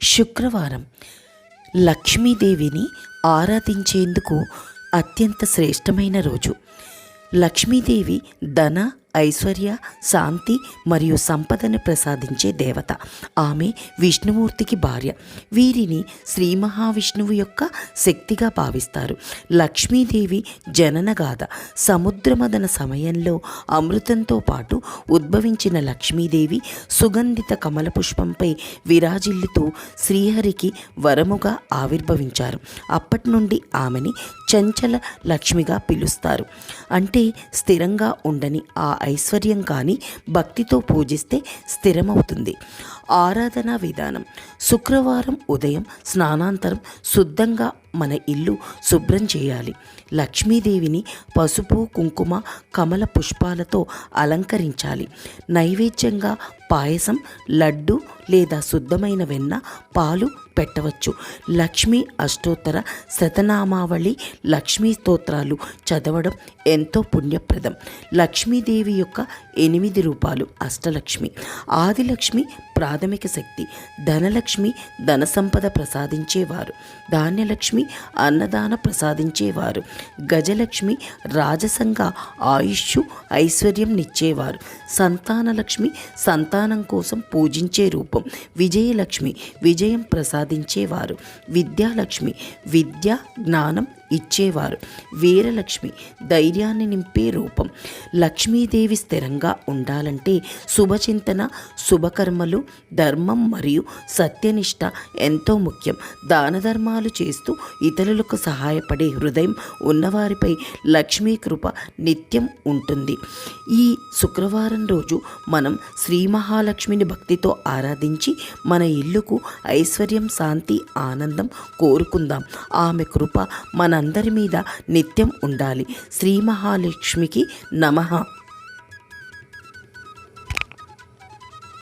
శుక్రవారం లక్ష్మీదేవిని ఆరాధించేందుకు అత్యంత శ్రేష్టమైన రోజు. లక్ష్మీదేవి ధన, ఐశ్వర్య, శాంతి మరియు సంపదను ప్రసాదించే దేవత. ఆమె విష్ణుమూర్తికి భార్య. వీరిని శ్రీ మహావిష్ణువు యొక్క శక్తిగా భావిస్తారు. లక్ష్మీదేవి జననగాథ. సముద్రమదన సమయంలో అమృతంతో పాటు ఉద్భవించిన లక్ష్మీదేవి సుగంధిత కమల పుష్పంపై విరాజిల్లుతూ శ్రీహరికి వరముగా ఆవిర్భవించారు. అప్పటి నుండి ఆమెని చంచల లక్ష్మిగా పిలుస్తారు. అంటే స్థిరంగా ఉండని ఆ ఐశ్వర్యం కానీ భక్తితో పూజిస్తే స్థిరమవుతుంది. ఆరాధనా విధానం: శుక్రవారం ఉదయం స్నానాంతరం శుద్ధంగా మన ఇల్లు శుభ్రం చేయాలి. లక్ష్మీదేవిని పసుపు, కుంకుమ, కమల పుష్పాలతో అలంకరించాలి. నైవేద్యంగా పాయసం, లడ్డు లేదా శుద్ధమైన వెన్న, పాలు పెట్టవచ్చు. లక్ష్మీ అష్టోత్తర శతనామావళి, లక్ష్మీ స్తోత్రాలు చదవడం ఎంతో పుణ్యప్రదం. లక్ష్మీదేవి యొక్క 8 రూపాలు అష్టలక్ష్మి. ఆదిలక్ష్మి ప్రాథమిక శక్తి. ధనలక్ష్మి ధన సంపద ప్రసాదించేవారు. ధాన్యలక్ష్మి అన్నదాన ప్రసాదించేవారు. గజలక్ష్మి రాజసంగా ఆయుష్షు, ఐశ్వర్యం నిచ్చేవారు. సంతానలక్ష్మి సంతానం కోసం పూజించే రూపం. విజయలక్ష్మి విజయం ప్రసాదించేవారు. విద్యాలక్ష్మి విద్య, జ్ఞానం ఇచ్చేవారు. వీరలక్ష్మి ధైర్యాన్ని నింపే రూపం. లక్ష్మీదేవి స్థిరంగా ఉండాలంటే శుభచింతన, శుభకర్మలు, ధర్మం మరియు సత్యనిష్ట ఎంతో ముఖ్యం. దాన ధర్మాలు చేస్తూ ఇతరులకు సహాయపడే హృదయం ఉన్నవారిపై లక్ష్మీ కృప నిత్యం ఉంటుంది. ఈ శుక్రవారం రోజు మనం శ్రీ మహాలక్ష్మిని భక్తితో ఆరాధించి మన ఇల్లుకు ఐశ్వర్యం, శాంతి, ఆనందం కోరుకుందాం. ఆమె కృప మనందరి మీద నిత్యం ఉండాలి. శ్రీ మహాలక్ష్మికి నమః.